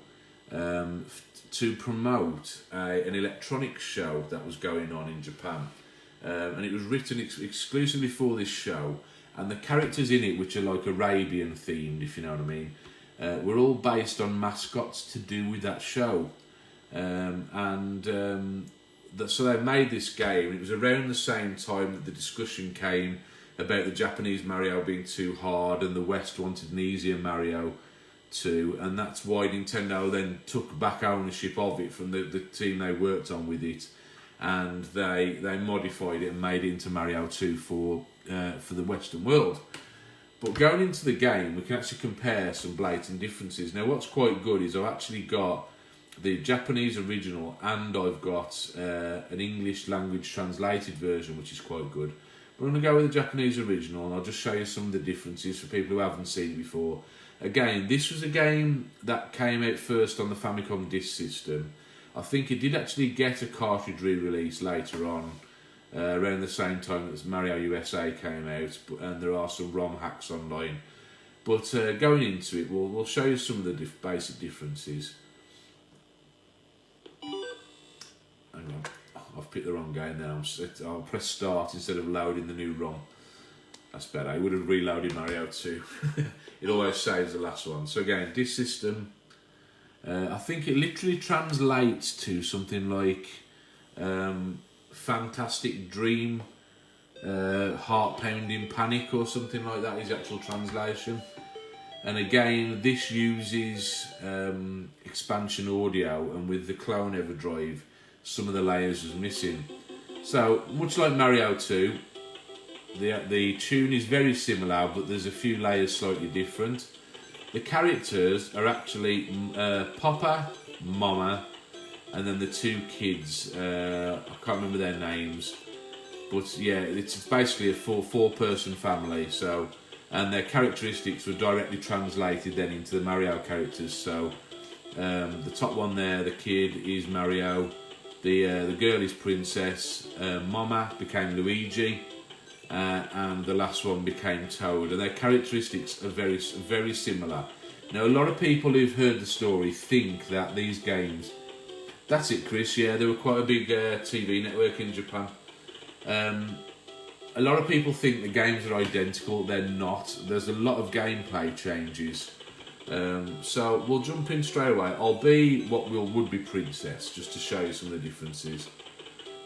to promote an electronics show that was going on in Japan. And it was written exclusively for this show. And the characters in it, which are like Arabian themed, if you know what I mean, were all based on mascots to do with that show. So they made this game. It was around the same time that the discussion came about the Japanese Mario being too hard and the West wanted an easier Mario 2, and that's why Nintendo then took back ownership of it from the team they worked on with it, and they modified it and made it into Mario 2 for the Western world. But going into the game, we can actually compare some blatant differences. Now, what's quite good is I've actually got the Japanese original and I've got an English language translated version, which is quite good. But I'm going to go with the Japanese original, and I'll just show you some of the differences for people who haven't seen it before. Again, this was a game that came out first on the Famicom disk system. I think it did actually get a cartridge re-release later on, around the same time as Mario USA came out, and there are some ROM hacks online. But going into it, we'll show you some of the basic differences. Hang on, I've picked the wrong game now. I'll press start instead of loading the new ROM. That's better. I would have reloaded Mario 2. It always saves the last one. So again, this system, I think it literally translates to something like Fantastic Dream, Heart-Pounding Panic or something like that is the actual translation. And again, this uses expansion audio, and with the clone Everdrive, some of the layers was missing. So, much like Mario 2, the tune is very similar, but there's a few layers slightly different. The characters are actually Papa, Mama, and then the two kids. I can't remember their names, but yeah, it's basically a four-person family. So, and their characteristics were directly translated then into the Mario characters. So, the top one there, the kid, is Mario. The girl is Princess. Mama became Luigi. And the last one became Toad, and their characteristics are very, very similar. Now, a lot of people who've heard the story think that these games... That's it, Chris, yeah, they were quite a big TV network in Japan. A lot of people think the games are identical. They're not. There's a lot of gameplay changes. So we'll jump in straight away. I'll be what would be Princess, just to show you some of the differences.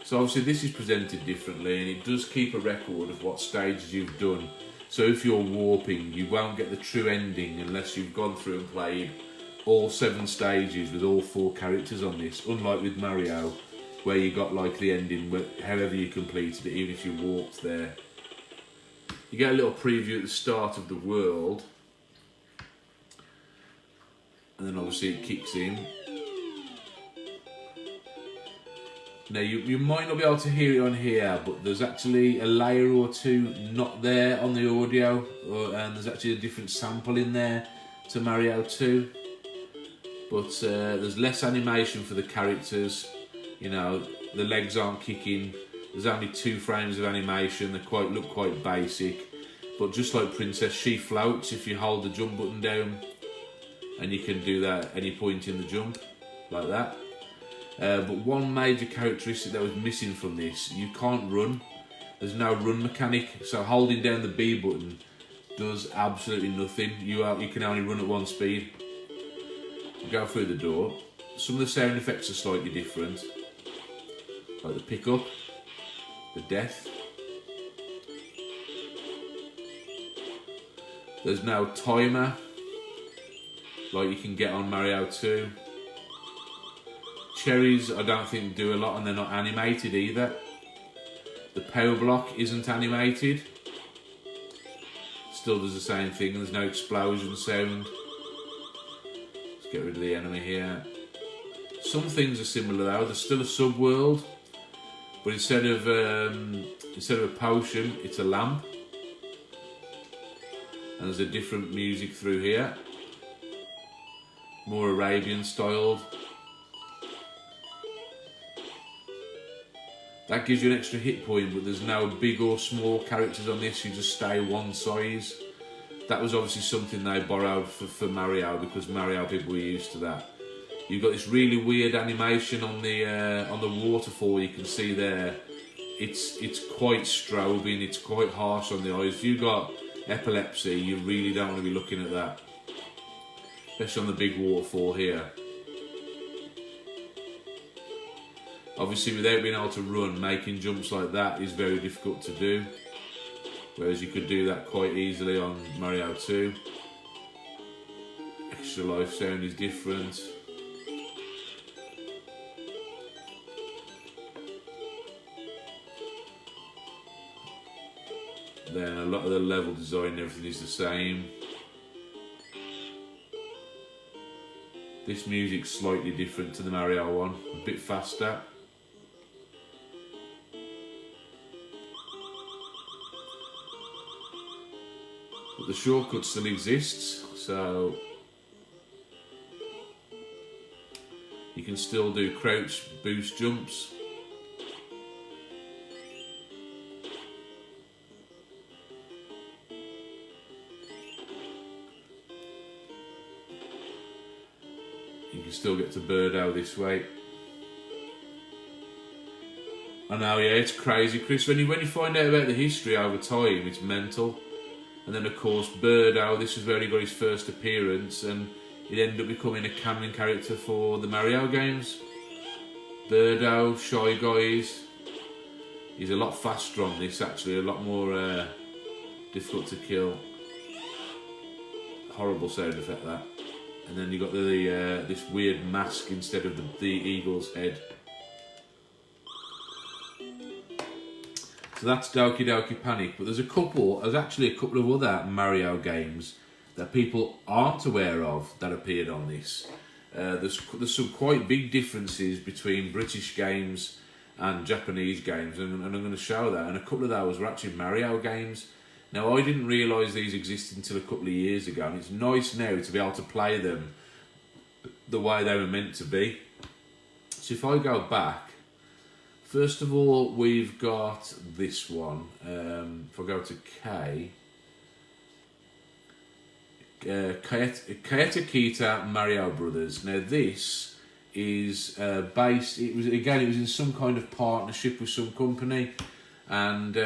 So obviously this is presented differently, and it does keep a record of what stages you've done. So if you're warping, you won't get the true ending unless you've gone through and played all 7 stages with all 4 characters on this, unlike with Mario, where you got like the ending however you completed it, even if you warped there. You get a little preview at the start of the world, and then obviously it kicks in. Now, you might not be able to hear it on here, but there's actually a layer or two not there on the audio, and there's actually a different sample in there. to Mario 2, but there's less animation for the characters. You know, the legs aren't kicking. There's only 2 frames of animation. They look quite basic, but just like Princess, she floats if you hold the jump button down, and you can do that at any point in the jump, like that. But one major characteristic that was missing from this, you can't run. There's no run mechanic, so holding down the B button does absolutely nothing. You can only run at 1 speed. You go through the door. Some of the sound effects are slightly different, like the pickup, the death. There's no timer, like you can get on Mario 2. Cherries, I don't think do a lot, and they're not animated either. The power block isn't animated. Still does the same thing, there's no explosion sound. Let's get rid of the enemy here. Some things are similar though, there's still a sub-world, but instead of a potion, it's a lamp. And there's a different music through here. More Arabian styled. That gives you an extra hit point, but there's no big or small characters on this, you just stay one size. That was obviously something they borrowed for Mario, because Mario people were used to that. You've got this really weird animation on the waterfall, you can see there. It's quite strobing, it's quite harsh on the eyes. If you've got epilepsy, you really don't want to be looking at that. Especially on the big waterfall here. Obviously, without being able to run, making jumps like that is very difficult to do. Whereas you could do that quite easily on Mario 2. Extra life sound is different. Then a lot of the level design and everything is the same. This music's slightly different to the Mario one, a bit faster. But the shortcut still exists, so you can still do crouch boost jumps. You can still get to Birdo this way. I know, yeah, it's crazy, Chris. When you find out about the history over time, it's mental. And then, of course, Birdo, this is where he got his first appearance, and it ended up becoming a canon character for the Mario games. Birdo, Shy Guys. He's a lot faster on this, actually, a lot more difficult to kill. Horrible sound effect, that. And then you got this weird mask instead of the eagle's head. So that's Doki Doki Panic, but there's actually a couple of other Mario games that people aren't aware of that appeared on this. There's some quite big differences between British games and Japanese games, and I'm going to show that. And a couple of those were actually Mario games. Now, I didn't realise these existed until a couple of years ago, and it's nice now to be able to play them the way they were meant to be. So if I go back, first of all, we've got this one. If I go to K, Kaetakita Mario Brothers. Now this is based. It was in some kind of partnership with some company, and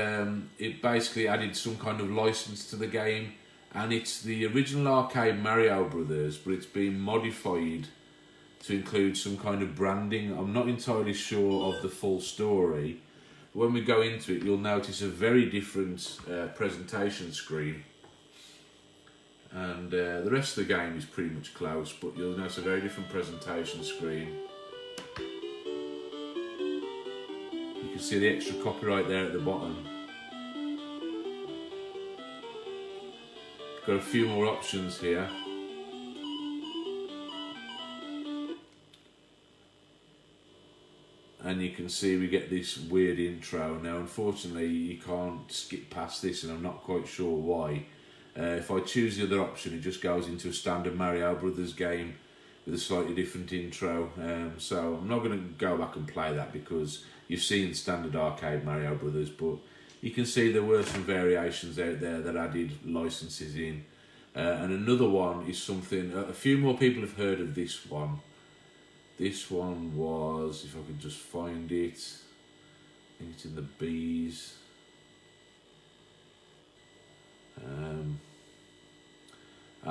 it basically added some kind of license to the game. And it's the original arcade Mario Brothers, but it's been modified to include some kind of branding. I'm not entirely sure of the full story. When we go into it, you'll notice a very different presentation screen. And the rest of the game is pretty much close, but you'll notice a very different presentation screen. You can see the extra copyright there at the bottom. Got a few more options here. And you can see we get this weird intro. Now, unfortunately, you can't skip past this, and I'm not quite sure why. If I choose the other option, it just goes into a standard Mario Brothers game with a slightly different intro. So I'm not going to go back and play that because you've seen standard arcade Mario Brothers, but you can see there were some variations out there that added licenses in. And another one is something, a few more people have heard of this one. This one was, if I could just find it, I think it's in the B's.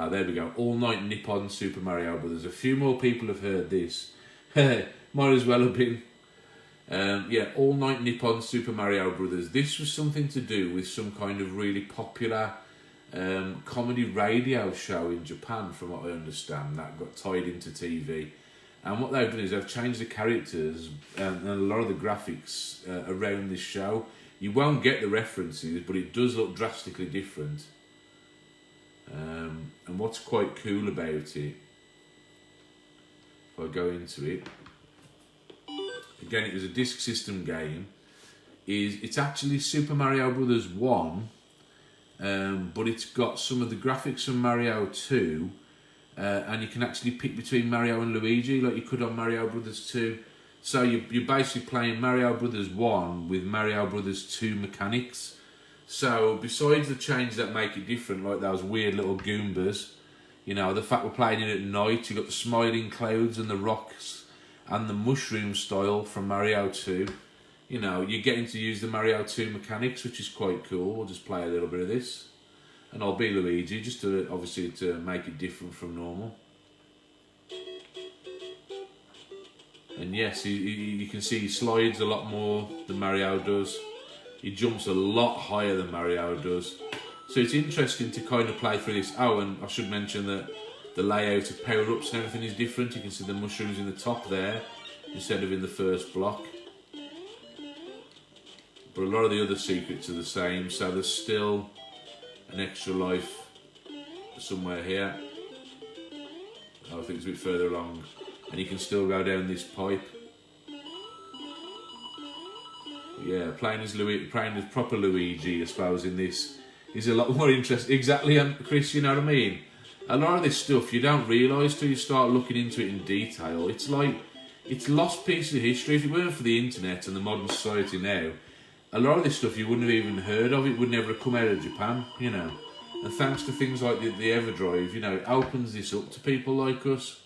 There we go. All Night Nippon Super Mario Brothers. A few more people have heard this. Might as well have been. Yeah, All Night Nippon Super Mario Brothers. This was something to do with some kind of really popular comedy radio show in Japan, from what I understand, that got tied into TV. And what they've done is they've changed the characters and a lot of the graphics around this show. You won't get the references, but it does look drastically different. And what's quite cool about it, if I go into it, again, it was a disk system game, is it's actually Super Mario Brothers 1, but it's got some of the graphics from Mario 2, and you can actually pick between Mario and Luigi like you could on Mario Brothers 2. So you're basically playing Mario Brothers 1 with Mario Brothers 2 mechanics. So besides the changes that make it different, like those weird little Goombas, you know, the fact we're playing it at night, you've got the smiling clouds and the rocks and the mushroom style from Mario 2. You know, you're getting to use the Mario 2 mechanics, which is quite cool. We'll just play a little bit of this. And I'll be Luigi, just to obviously to make it different from normal. And yes, you can see he slides a lot more than Mario does. He jumps a lot higher than Mario does. So it's interesting to kind of play through this. Oh, and I should mention that the layout of power-ups and everything is different. You can see the mushrooms in the top there instead of in the first block. But a lot of the other secrets are the same, so there's still an extra life somewhere here. Oh, I think it's a bit further along. And you can still go down this pipe. Yeah, playing as proper Luigi, I suppose, in this is a lot more interesting. Exactly, Chris, you know what I mean? A lot of this stuff you don't realise till you start looking into it in detail. It's like, it's lost pieces of history. If it weren't for the internet and the modern society now, a lot of this stuff you wouldn't have even heard of. It would never have come out of Japan, you know. And thanks to things like the Everdrive, you know, it opens this up to people like us.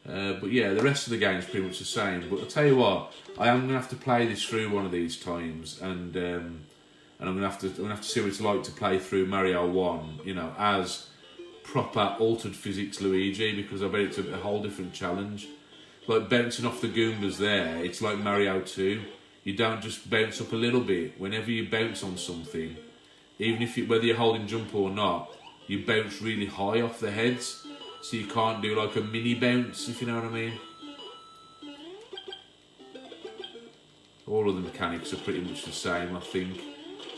But yeah, the rest of the game's pretty much the same. But I'll tell you what, I am gonna have to play this through one of these times, and I'm gonna have to see what it's like to play through Mario 1, you know, as proper altered physics Luigi, because I bet it's a whole different challenge. Like bouncing off the Goombas there, it's like Mario 2. You don't just bounce up a little bit. Whenever you bounce on something, even if whether you're holding jump or not, you bounce really high off the heads. So you can't do like a mini bounce, if you know what I mean. All of the mechanics are pretty much the same, I think.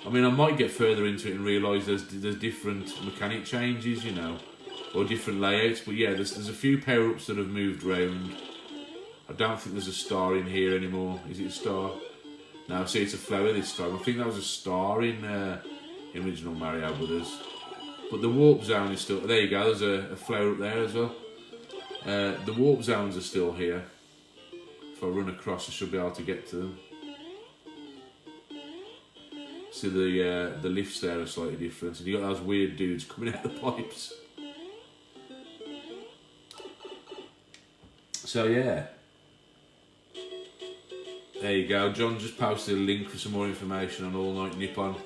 I mean, I might get further into it and realise there's different mechanic changes, you know, or different layouts. But yeah, there's a few power-ups that have moved around. I don't think there's a star in here anymore. Is it a star? No, see, it's a flower this time. I think that was a star in original Mario Brothers. But the warp zone is still... There you go, there's a flower up there as well. The warp zones are still here. If I run across, I should be able to get to them. See, the lifts there are slightly different. And you got those weird dudes coming out the pipes. So, yeah. There you go. John just posted a link for some more information on All Night Nippon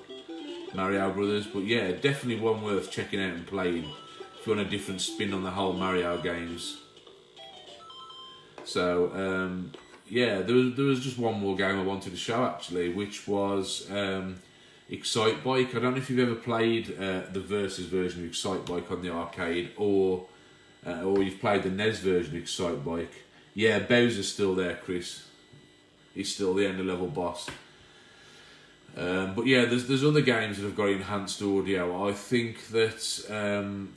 Mario Brothers, but yeah, definitely one worth checking out and playing if you want a different spin on the whole Mario games. So yeah, there was just one more game I wanted to show actually, which was Excitebike. I don't know if you've ever played the Versus version of Excitebike on the arcade, or you've played the NES version of Excitebike. Yeah, Bowser's still there, Chris. He's still the end of level boss. But yeah, there's other games that have got enhanced audio. I think that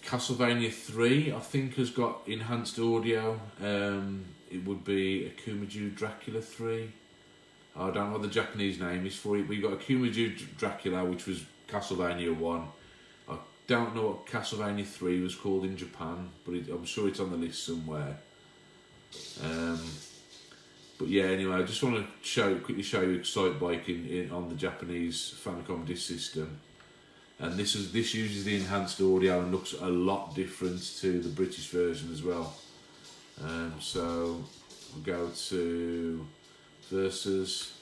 Castlevania 3, I think, has got enhanced audio. It would be Akumaju Dracula 3. I don't know what the Japanese name is for it. We got Akumaju Dracula, which was Castlevania 1. I don't know what Castlevania 3 was called in Japan, but I'm sure it's on the list somewhere. But yeah, anyway, I just want to quickly show you Excitebike on the Japanese Famicom disc system. And this uses the enhanced audio and looks a lot different to the British version as well. So we'll go to Versus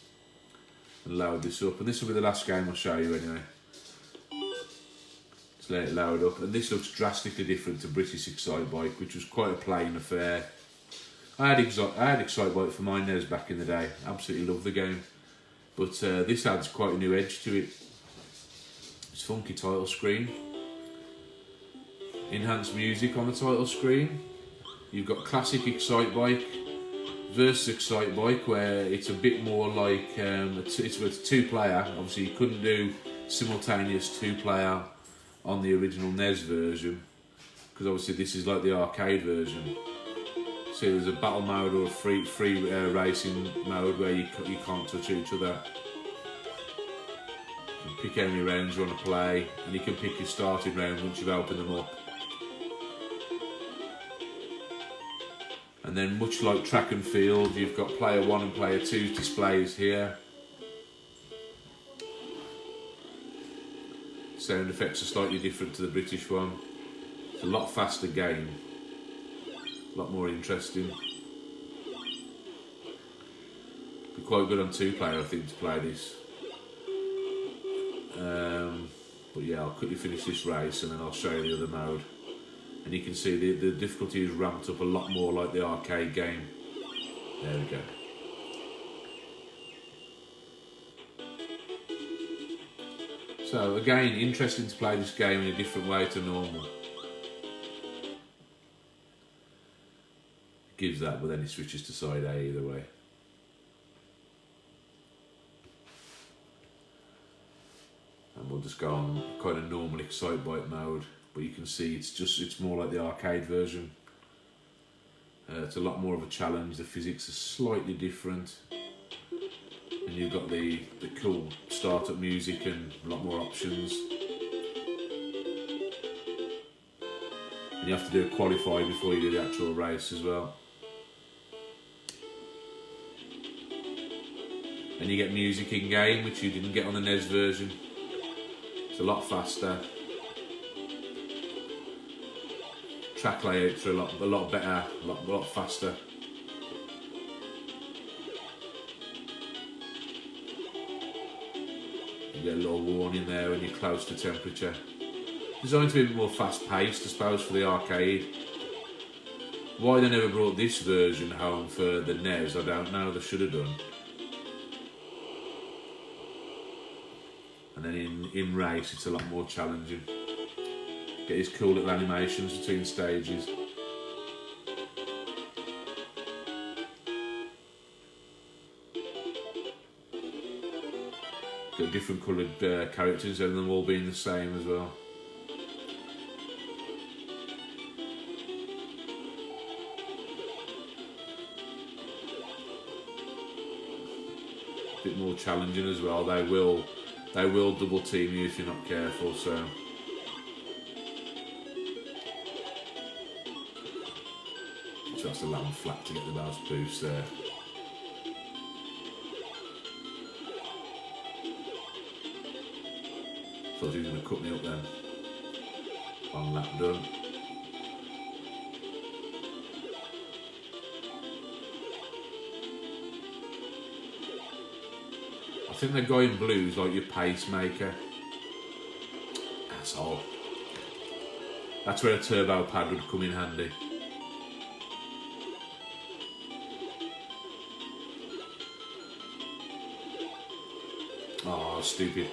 and load this up, and this will be the last game I'll show you anyway. Just let it load up, and this looks drastically different to British Excitebike, which was quite a plain affair. I had Excitebike for my NES back in the day. Absolutely love the game, but this adds quite a new edge to it. It's funky title screen, enhanced music on the title screen. You've got classic Excitebike versus Excitebike, where it's a bit more like it's a two-player. Obviously, you couldn't do simultaneous two-player on the original NES version, because obviously this is like the arcade version. So there's a battle mode or a free racing mode where you can't touch each other. You can pick how many rounds you want to play, and you can pick your starting round once you've opened them up. And then, much like track and field, you've got player 1 and player 2's displays here. Sound effects are slightly different to the British one. It's a lot faster game, a lot more interesting. Be quite good on 2-player, I think, to play this. But yeah, I'll quickly finish this race and then I'll show you the other mode. And you can see the difficulty is ramped up a lot more like the arcade game. There we go. So again, interesting to play this game in a different way to normal. Gives that, but then it switches to side A either way. And we'll just go on kind of normal Excitebike mode. But you can see it's more like the arcade version. It's a lot more of a challenge. The physics are slightly different, and you've got the cool startup music and a lot more options. And you have to do a qualify before you do the actual race as well. And you get music in game, which you didn't get on the NES version. It's a lot faster. Track layouts are a lot better, a lot faster. You get a little warning there when you're close to temperature. Designed to be a bit more fast paced, I suppose, for the arcade. Why they never brought this version home for the NES, I don't know. They should have done. And then in race, it's a lot more challenging. Get these cool little animations between stages. Got different coloured characters and them all being the same as well. A bit more challenging as well. They will double team you if you're not careful, so. Just to land flat to get the mouse boost there. Thought he was going to cut me up then. One lap done. I think the guy in blue is like your pacemaker. Asshole. That's where a turbo pad would come in handy. Oh, stupid.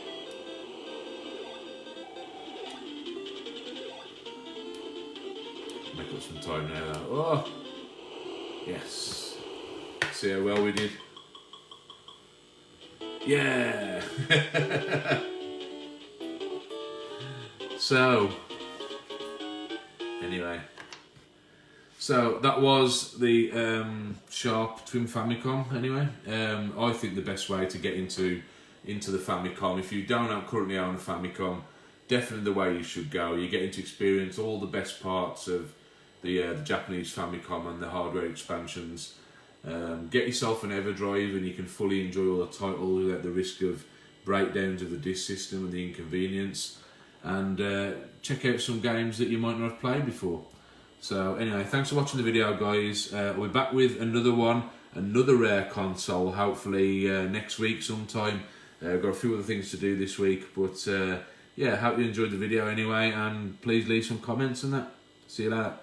Make up some time now. Oh, yes. See how well we did. Yeah. So, anyway. So that was the Sharp Twin Famicom. Anyway, I think the best way to get into the Famicom, if you don't currently own a Famicom, definitely the way you should go. You're getting to experience all the best parts of the Japanese Famicom and the hardware expansions. Get yourself an Everdrive and you can fully enjoy all the titles without the risk of breakdowns of the disc system and the inconvenience. And check out some games that you might not have played before. So anyway, thanks for watching the video, guys. We'll be back with another one, another rare console, hopefully next week sometime. Got a few other things to do this week, but yeah, hope you enjoyed the video anyway, and please leave some comments and that. See you later.